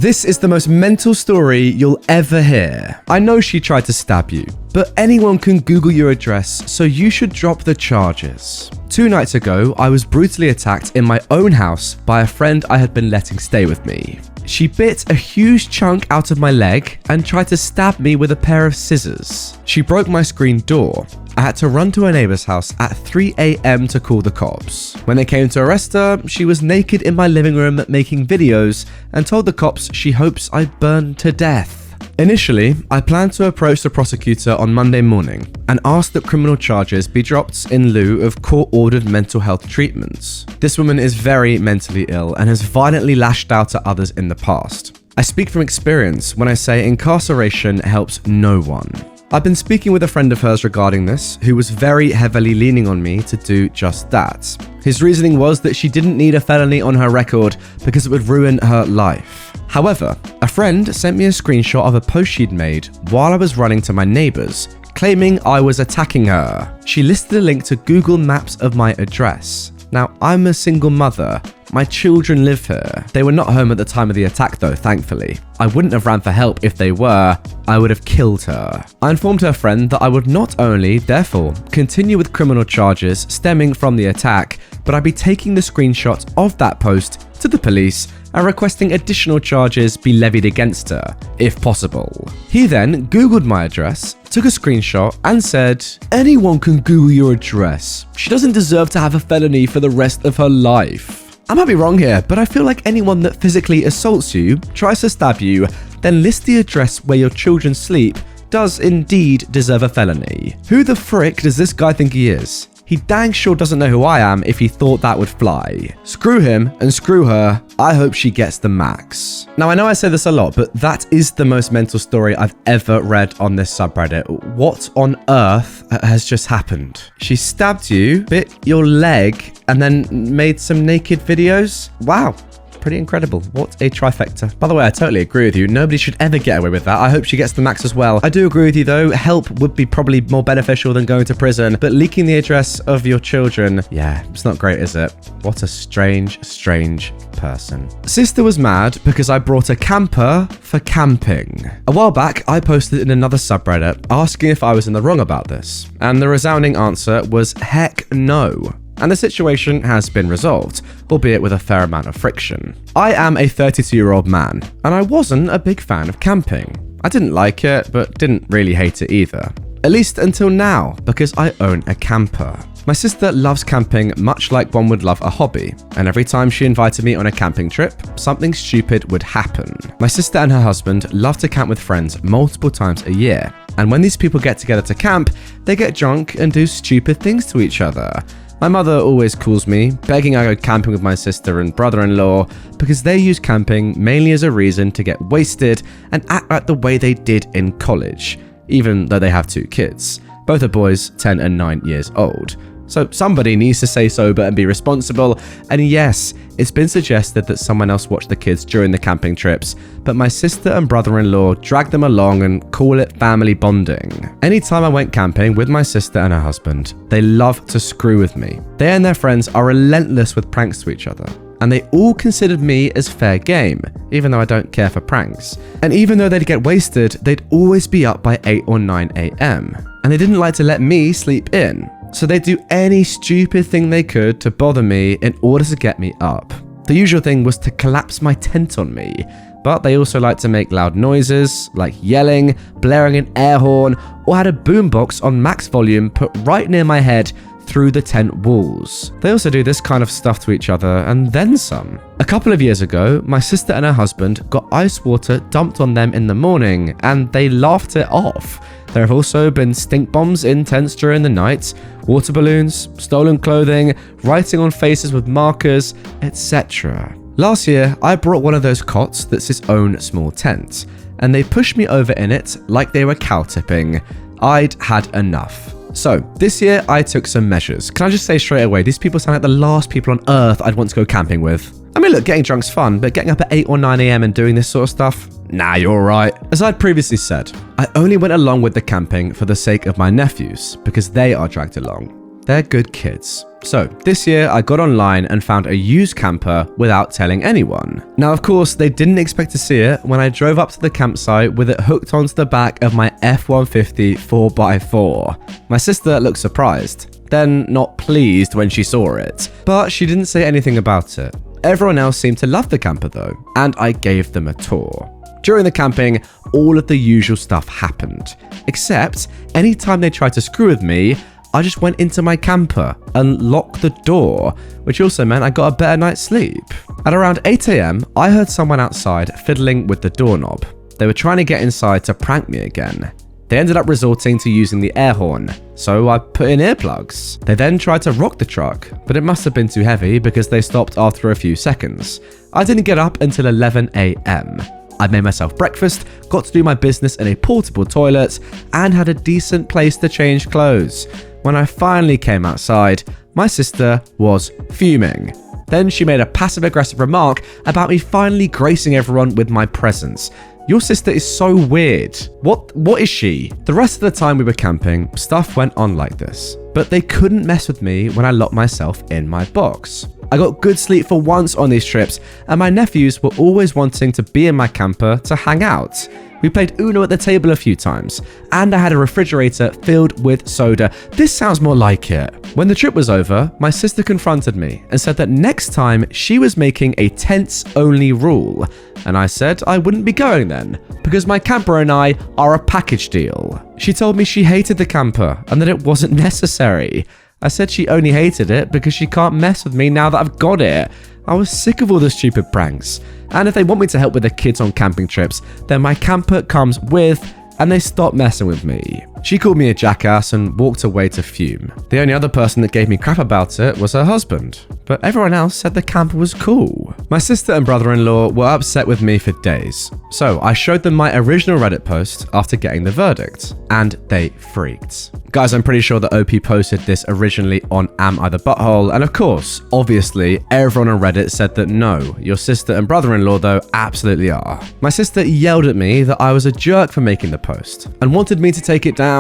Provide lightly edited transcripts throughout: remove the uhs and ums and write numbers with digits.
This is the most mental story you'll ever hear. I know she tried to stab you, but anyone can Google your address, so you should drop the charges. 2 nights ago, I was brutally attacked in my own house by a friend I had been letting stay with me. She bit a huge chunk out of my leg and tried to stab me with a pair of scissors. She broke my screen door. I had to run to a neighbor's house at 3 a.m. to call the cops. When they came to arrest her, she was naked in my living room making videos and told the cops she hopes I burn to death. Initially, I planned to approach the prosecutor on Monday morning and ask that criminal charges be dropped in lieu of court-ordered mental health treatments. This woman is very mentally ill and has violently lashed out at others in the past. I speak from experience when I say incarceration helps no one. I've been speaking with a friend of hers regarding this, who was very heavily leaning on me to do just that. His reasoning was that she didn't need a felony on her record because it would ruin her life. However, a friend sent me a screenshot of a post she'd made while I was running to my neighbor's, claiming I was attacking her. She listed a link to Google Maps of my address. Now, I'm a single mother. My children live here. They were not home at the time of the attack though, thankfully. I wouldn't have ran for help if they were. I would have killed her. I informed her friend that I would not only, therefore, continue with criminal charges stemming from the attack, but I'd be taking the screenshot of that post to the police and requesting additional charges be levied against her, if possible. He then Googled my address, took a screenshot, and said, "Anyone can Google your address. She doesn't deserve to have a felony for the rest of her life." I might be wrong here, but I feel like anyone that physically assaults you, tries to stab you, then lists the address where your children sleep, does indeed deserve a felony. Who the frick does this guy think he is? He dang sure doesn't know who I am if he thought that would fly. Screw him and screw her. I hope she gets the max. Now, I know I say this a lot, but that is the most mental story I've ever read on this subreddit. What on earth has just happened? She stabbed you, bit your leg, and then made some naked videos? Wow. Pretty incredible. What a trifecta. By the way, I totally agree with you. Nobody should ever get away with that. I hope she gets the max as well. I do agree with you though. Help would be probably more beneficial than going to prison, but leaking the address of your children, yeah, it's not great, is it? What a strange, strange person. Sister was mad because I brought a camper for camping. A while back, I posted in another subreddit asking if I was in the wrong about this, and the resounding answer was heck no. And the situation has been resolved, albeit with a fair amount of friction. I am a 32-year-old man, and I wasn't a big fan of camping. I didn't like it, but didn't really hate it either. At least until now, because I own a camper. My sister loves camping much like one would love a hobby, and every time she invited me on a camping trip, something stupid would happen. My sister and her husband love to camp with friends multiple times a year, and when these people get together to camp, they get drunk and do stupid things to each other. My mother always calls me, begging I go camping with my sister and brother-in-law because they use camping mainly as a reason to get wasted and act like the way they did in college, even though they have 2 kids. Both are boys, 10 and 9 years old. So somebody needs to stay sober and be responsible, and yes, it's been suggested that someone else watch the kids during the camping trips, but my sister and brother-in-law drag them along and call it family bonding. Anytime I went camping with my sister and her husband, they love to screw with me. They and their friends are relentless with pranks to each other, and they all considered me as fair game, even though I don't care for pranks. And even though they'd get wasted, they'd always be up by 8 or 9 a.m, and they didn't like to let me sleep in. So they'd do any stupid thing they could to bother me in order to get me up. The usual thing was to collapse my tent on me, but they also liked to make loud noises, like yelling, blaring an air horn, or had a boombox on max volume put right near my head through the tent walls. They also do this kind of stuff to each other and then some. A couple of years ago, my sister and her husband got ice water dumped on them in the morning, and they laughed it off. There have also been stink bombs in tents during the night, water balloons, stolen clothing, writing on faces with markers, etc. Last year, I brought one of those cots that's its own small tent, and they pushed me over in it like they were cow tipping. I'd had enough. So, this year I took some measures. Can I just say straight away, these people sound like the last people on earth I'd want to go camping with. I mean, look, getting drunk's fun, but getting up at 8 or 9 a.m. and doing this sort of stuff? Nah, you're alright. As I'd previously said, I only went along with the camping for the sake of my nephews, because they are dragged along. They're good kids. So this year I got online and found a used camper without telling anyone. Now of course they didn't expect to see it when I drove up to the campsite with it hooked onto the back of my F-150 4x4. My sister looked surprised, then not pleased when she saw it, but she didn't say anything about it. Everyone else seemed to love the camper though, and I gave them a tour. During the camping, all of the usual stuff happened, except anytime they tried to screw with me, I just went into my camper and locked the door, which also meant I got a better night's sleep. At around 8 AM, I heard someone outside fiddling with the doorknob. They were trying to get inside to prank me again. They ended up resorting to using the air horn, so I put in earplugs. They then tried to rock the truck, but it must have been too heavy because they stopped after a few seconds. I didn't get up until 11 AM. I made myself breakfast, got to do my business in a portable toilet, and had a decent place to change clothes. When I finally came outside, my sister was fuming. Then she made a passive-aggressive remark about me finally gracing everyone with my presence. Your sister is so weird. What is she? The rest of the time we were camping, stuff went on like this. But they couldn't mess with me when I locked myself in my box. I got good sleep for once on these trips, and my nephews were always wanting to be in my camper to hang out. We played Uno at the table a few times, and I had a refrigerator filled with soda. This sounds more like it. When the trip was over, my sister confronted me and said that next time she was making a tents-only rule. And I said I wouldn't be going then, because my camper and I are a package deal. She told me she hated the camper and that it wasn't necessary. I said she only hated it because she can't mess with me now that I've got it. I was sick of all the stupid pranks. And if they want me to help with the kids on camping trips, then my camper comes with, and they stopped messing with me. She called me a jackass and walked away to fume. The only other person that gave me crap about it was her husband, but everyone else said the camper was cool. My sister and brother-in-law were upset with me for days, so I showed them my original Reddit post after getting the verdict, and they freaked. Guys, I'm pretty sure that OP posted this originally on Am I the Butthole, and of course, obviously, everyone on Reddit said that no, your sister and brother-in-law though absolutely are. My sister yelled at me that I was a jerk for making the post, and wanted me to take it down.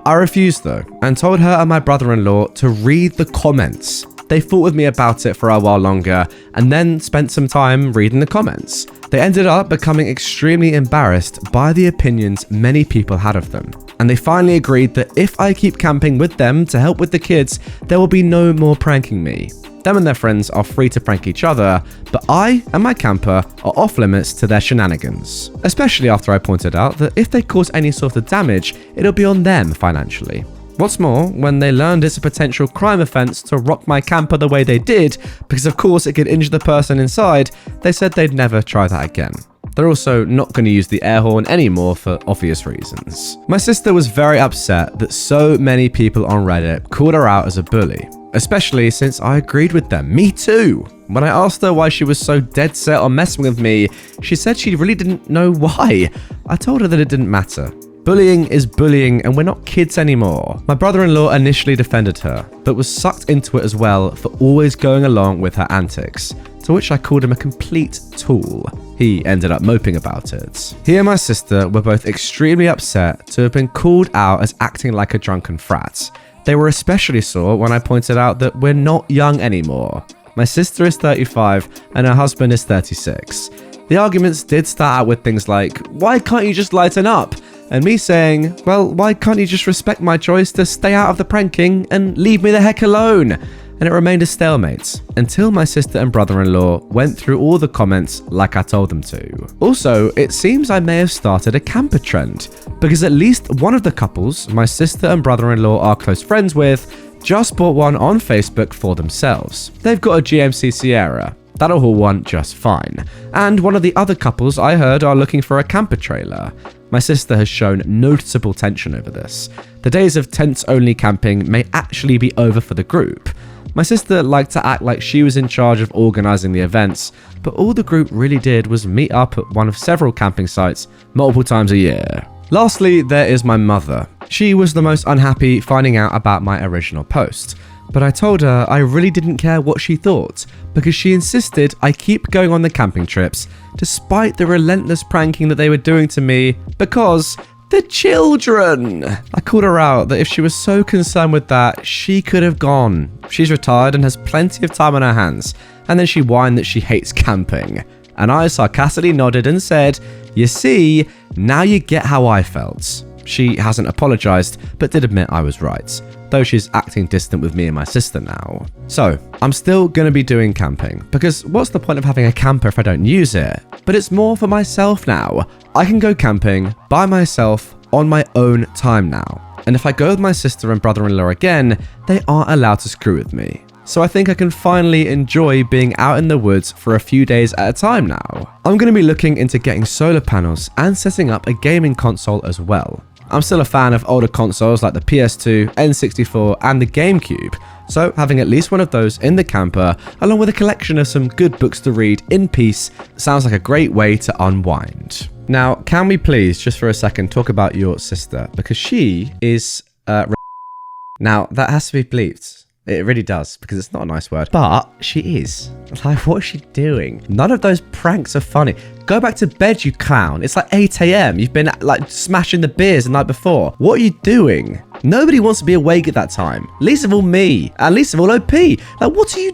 I refused though, and told her and my brother-in-law to read the comments. They fought with me about it for a while longer, and then spent some time reading the comments. They ended up becoming extremely embarrassed by the opinions many people had of them. And they finally agreed that if I keep camping with them to help with the kids, there will be no more pranking me. Them and their friends are free to prank each other, but I and my camper are off limits to their shenanigans. Especially after I pointed out that if they cause any sort of damage, it'll be on them financially. What's more, when they learned it's a potential crime offense to rock my camper the way they did, because of course it could injure the person inside, they said they'd never try that again. They're also not going to use the air horn anymore for obvious reasons. My sister was very upset that so many people on Reddit called her out as a bully, especially since I agreed with them. Me too! When I asked her why she was so dead set on messing with me, she said she really didn't know why. I told her that it didn't matter. Bullying is bullying and we're not kids anymore. My brother-in-law initially defended her, but was sucked into it as well for always going along with her antics, to which I called him a complete tool. He ended up moping about it. He and my sister were both extremely upset to have been called out as acting like a drunken frat. They were especially sore when I pointed out that we're not young anymore. My sister is 35 and her husband is 36. The arguments did start out with things like, "Why can't you just lighten up?" And me saying, "Well, why can't you just respect my choice to stay out of the pranking and leave me the heck alone?" And it remained a stalemate until my sister and brother-in-law went through all the comments like I told them to. Also, it seems I may have started a camper trend, because at least one of the couples my sister and brother-in-law are close friends with just bought one on Facebook for themselves. They've got a GMC Sierra. That'll haul one just fine. And one of the other couples I heard are looking for a camper trailer. My sister has shown noticeable tension over this. The days of tents-only camping may actually be over for the group. My sister liked to act like she was in charge of organising the events, but all the group really did was meet up at one of several camping sites multiple times a year. Lastly, there is my mother. She was the most unhappy finding out about my original post, but I told her I really didn't care what she thought, because she insisted I keep going on the camping trips despite the relentless pranking that they were doing to me, because The children! I called her out that if she was so concerned with that, she could have gone. She's retired and has plenty of time on her hands. And then she whined that she hates camping. And I sarcastically nodded and said, you see, now you get how I felt. She hasn't apologized, but did admit I was right, though she's acting distant with me and my sister now. So, I'm still gonna be doing camping, because what's the point of having a camper if I don't use it? But it's more for myself now. I can go camping by myself on my own time now. And if I go with my sister and brother-in-law again, they aren't allowed to screw with me. So I think I can finally enjoy being out in the woods for a few days at a time now. I'm going to be looking into getting solar panels and setting up a gaming console as well. I'm still a fan of older consoles like the PS2, N64 and the GameCube, so having at least one of those in the camper, along with a collection of some good books to read in peace, sounds like a great way to unwind. Now, can we please, just for a second, talk about your sister? Because she is... Now, that has to be bleeped. It really does, because it's not a nice word. But she is. Like, what is she doing? None of those pranks are funny. Go back to bed, you clown. It's like 8 a.m. You've been, like, smashing the beers the night before. What are you doing? Nobody wants to be awake at that time. Least of all me. And least of all OP. Like, what are you...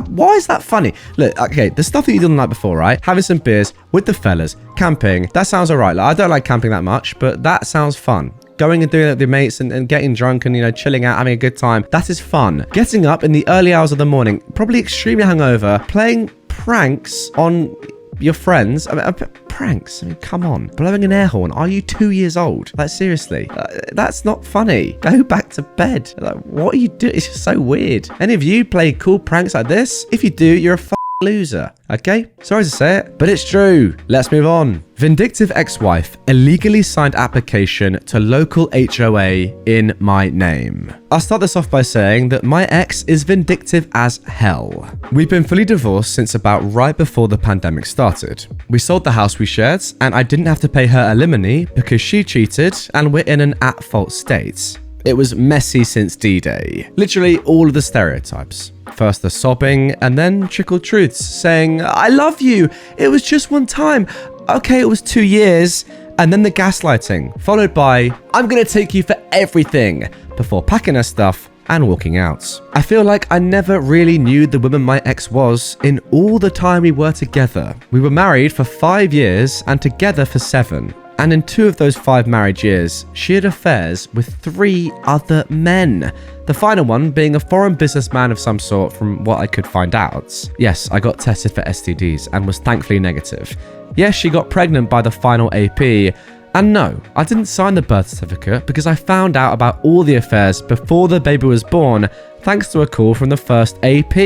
Why is that funny? Look, okay, the stuff that you did the night before, right? Having some beers with the fellas, camping. That sounds all right. Like, I don't like camping that much, but that sounds fun. Going and doing it with your mates and getting drunk and, you know, chilling out, having a good time. That is fun. Getting up in the early hours of the morning, probably extremely hungover, playing pranks on your friends. I mean, pranks. I mean, come on. Blowing an air horn. Are you 2 years old? Like, seriously. That's not funny. Go back to bed. Like, what are you doing? It's just so weird. Any of you play cool pranks like this? If you do, you're a loser. Okay? Sorry to say it, but it's true. Let's move on. Vindictive ex-wife illegally signed application to local HOA in my name. I'll start this off by saying that my ex is vindictive as hell. We've been fully divorced since about right before the pandemic started. We sold the house we shared, and I didn't have to pay her alimony because she cheated and we're in an at-fault state. It was messy since D-Day. Literally all of the stereotypes. First the sobbing, and then trickled truths saying, I love you, it was just one time, okay, it was 2 years, and then the gaslighting, followed by, I'm gonna take you for everything, before packing her stuff and walking out. I feel like I never really knew the woman my ex was in all the time we were together. We were married for 5 years and together for 7. And in 2 of those 5 marriage years, she had affairs with 3 other men. The final one being a foreign businessman of some sort from what I could find out. Yes, I got tested for STDs and was thankfully negative. Yes, she got pregnant by the final AP. And no, I didn't sign the birth certificate because I found out about all the affairs before the baby was born, thanks to a call from the first AP.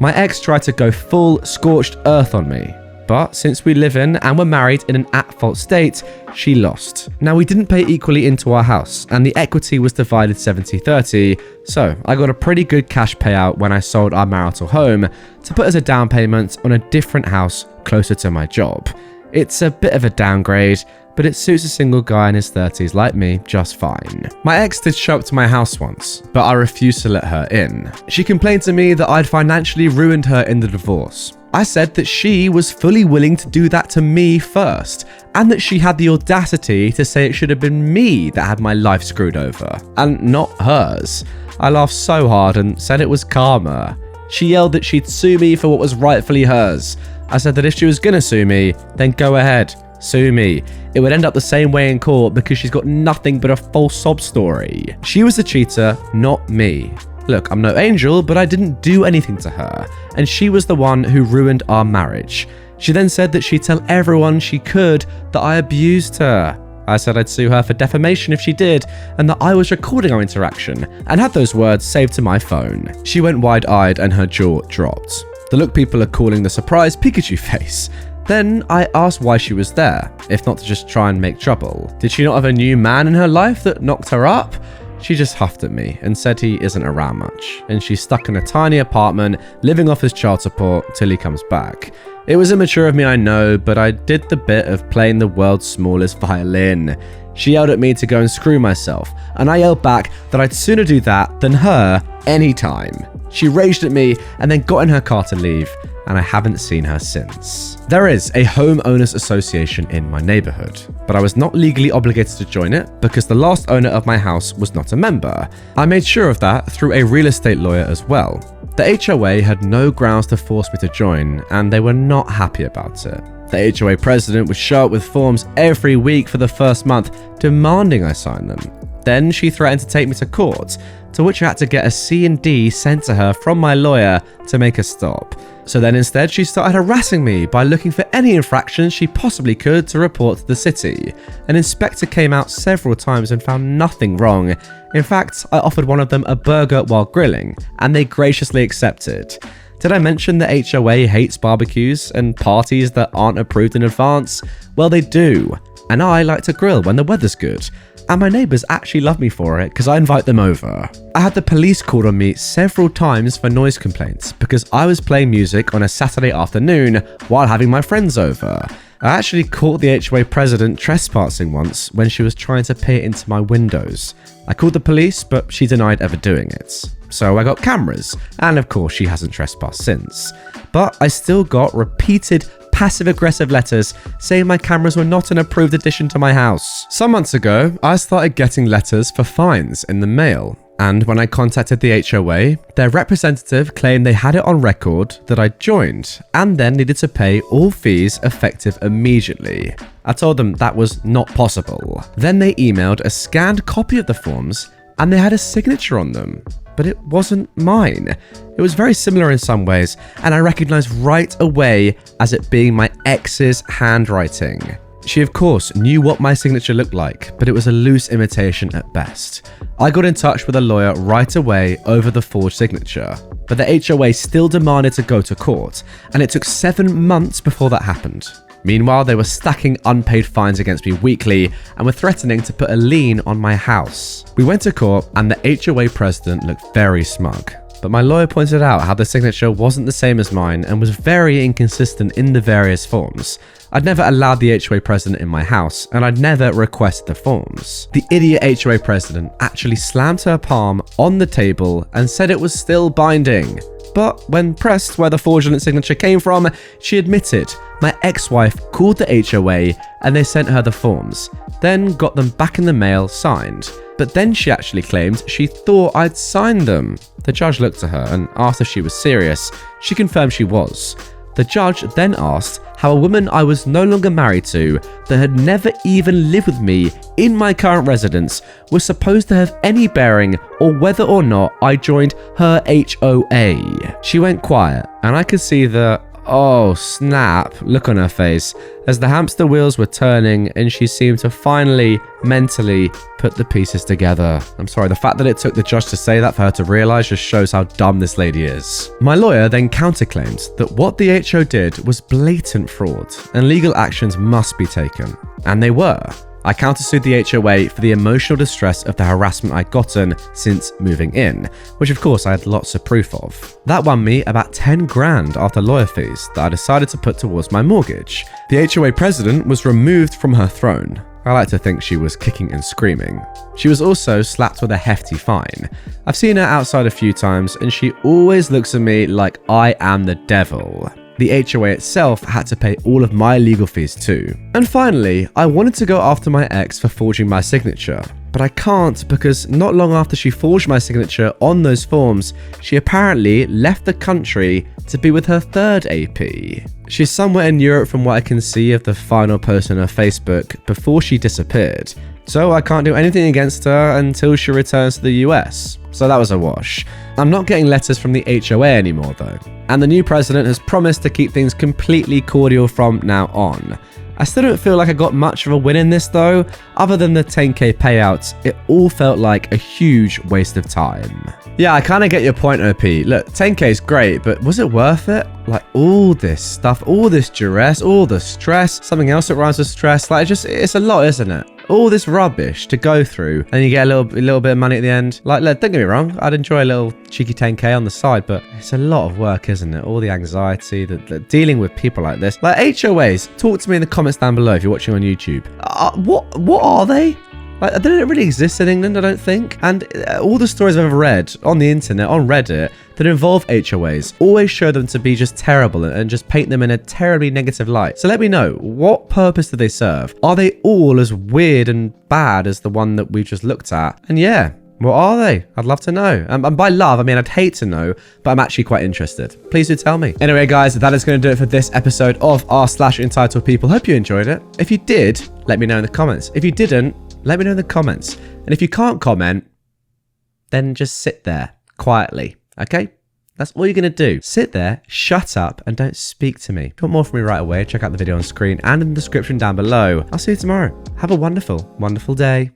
My ex tried to go full scorched earth on me. But since we live in and were married in an at-fault state, she lost. Now, we didn't pay equally into our house, and the equity was divided 70-30, so I got a pretty good cash payout when I sold our marital home to put as a down payment on a different house closer to my job. It's a bit of a downgrade, but it suits a single guy in his 30s like me just fine. My ex did show up to my house once, but I refused to let her in. She complained to me that I'd financially ruined her in the divorce. I said that she was fully willing to do that to me first, and that she had the audacity to say it should have been me that had my life screwed over, and not hers. I laughed so hard and said it was karma. She yelled that she'd sue me for what was rightfully hers. I said that if she was gonna sue me, then go ahead, sue me. It would end up the same way in court because she's got nothing but a false sob story. She was the cheater, not me. Look, I'm no angel, but I didn't do anything to her, and she was the one who ruined our marriage. She then said that she'd tell everyone she could that I abused her. I said I'd sue her for defamation if she did, and that I was recording our interaction, and had those words saved to my phone. She went wide-eyed and her jaw dropped. The look people are calling the surprise Pikachu face. Then I asked why she was there, if not to just try and make trouble. Did she not have a new man in her life that knocked her up? She just huffed at me and said he isn't around much, and she's stuck in a tiny apartment living off his child support till he comes back. It was immature of me, I know, but I did the bit of playing the world's smallest violin. She yelled at me to go and screw myself, and I yelled back that I'd sooner do that than her anytime. She raged at me and then got in her car to leave, and I haven't seen her since. There is a homeowners association in my neighborhood, but I was not legally obligated to join it because the last owner of my house was not a member. I made sure of that through a real estate lawyer as well. The HOA had no grounds to force me to join, and they were not happy about it. The HOA president would show up with forms every week for the first month, demanding I sign them. Then she threatened to take me to court, to which I had to get a C&D sent to her from my lawyer to make a stop. So then instead she started harassing me by looking for any infractions she possibly could to report to the city. An inspector came out several times and found nothing wrong. In fact, I offered one of them a burger while grilling, and they graciously accepted. Did I mention that HOA hates barbecues and parties that aren't approved in advance? Well, they do. And I like to grill when the weather's good. And my neighbours actually love me for it because I invite them over. I had the police called on me several times for noise complaints because I was playing music on a Saturday afternoon while having my friends over. I actually caught the HOA president trespassing once when she was trying to peer into my windows. I called the police, but she denied ever doing it. So I got cameras, and of course she hasn't trespassed since. But I still got repeated passive-aggressive letters saying my cameras were not an approved addition to my house. Some months ago, I started getting letters for fines in the mail. And when I contacted the HOA, their representative claimed they had it on record that I joined and then needed to pay all fees effective immediately. I told them that was not possible. Then they emailed a scanned copy of the forms and they had a signature on them. But it wasn't mine. It was very similar in some ways, and I recognized right away as it being my ex's handwriting. She of course knew what my signature looked like, but it was a loose imitation at best. I got in touch with a lawyer right away over the forged signature, but the HOA still demanded to go to court, and it took 7 months before that happened. Meanwhile, they were stacking unpaid fines against me weekly and were threatening to put a lien on my house. We went to court and the HOA president looked very smug, but my lawyer pointed out how the signature wasn't the same as mine and was very inconsistent in the various forms. I'd never allowed the HOA president in my house, and I'd never requested the forms. The idiot HOA president actually slammed her palm on the table and said it was still binding. But when pressed where the fraudulent signature came from, she admitted my ex-wife called the HOA and they sent her the forms, then got them back in the mail signed. But then she actually claimed she thought I'd signed them. The judge looked at her and asked if she was serious. She confirmed she was. The judge then asked how a woman I was no longer married to, that had never even lived with me in my current residence, was supposed to have any bearing or whether or not I joined her HOA. She went quiet, and I could see the "oh snap" look on her face as the hamster wheels were turning and she seemed to finally mentally put the pieces together. I'm sorry, the fact that it took the judge to say that for her to realize just shows how dumb this lady is. My lawyer then counterclaimed that what the HO did was blatant fraud and legal actions must be taken. And they were. I countersued the HOA for the emotional distress of the harassment I'd gotten since moving in, which of course I had lots of proof of. That won me about 10 grand after lawyer fees that I decided to put towards my mortgage. The HOA president was removed from her throne. I like to think she was kicking and screaming. She was also slapped with a hefty fine. I've seen her outside a few times and she always looks at me like I am the devil. The HOA itself had to pay all of my legal fees too. And finally, I wanted to go after my ex for forging my signature, but I can't because not long after she forged my signature on those forms, she apparently left the country to be with her third AP. She's somewhere in Europe from what I can see of the final post on her Facebook before she disappeared. So I can't do anything against her until she returns to the US. So that was a wash. I'm not getting letters from the HOA anymore though. And the new president has promised to keep things completely cordial from now on. I still don't feel like I got much of a win in this though. Other than the 10k payouts, it all felt like a huge waste of time. Yeah, I kind of get your point, OP. Look, 10k is great, but was it worth it? Like all this stuff, all this duress, all the stress, something else that rhymes with stress, like it's a lot, isn't it? All this rubbish to go through and you get a little bit of money at the end. Like, look, don't get me wrong, I'd enjoy a little cheeky 10k on the side, but it's a lot of work, isn't it? All the anxiety, the dealing with people like this. Like HOAs, talk to me in the comments down below if you're watching on YouTube. What are they? Like, they don't really exist in England, I don't think. And all the stories I've ever read on the internet, on Reddit, that involve HOAs always show them to be just terrible and just paint them in a terribly negative light. So let me know, what purpose do they serve? Are they all as weird and bad as the one that we just looked at? And yeah, what are they? I'd love to know. And by love, I mean, I'd hate to know, but I'm actually quite interested. Please do tell me. Anyway, guys, that is going to do it for this episode of r/Entitled People. Hope you enjoyed it. If you did, let me know in the comments. If you didn't, let me know in the comments. And if you can't comment, then just sit there quietly. Okay? That's all you're going to do. Sit there, shut up, and don't speak to me. If you want more from me right away, check out the video on screen and in the description down below. I'll see you tomorrow. Have a wonderful, wonderful day.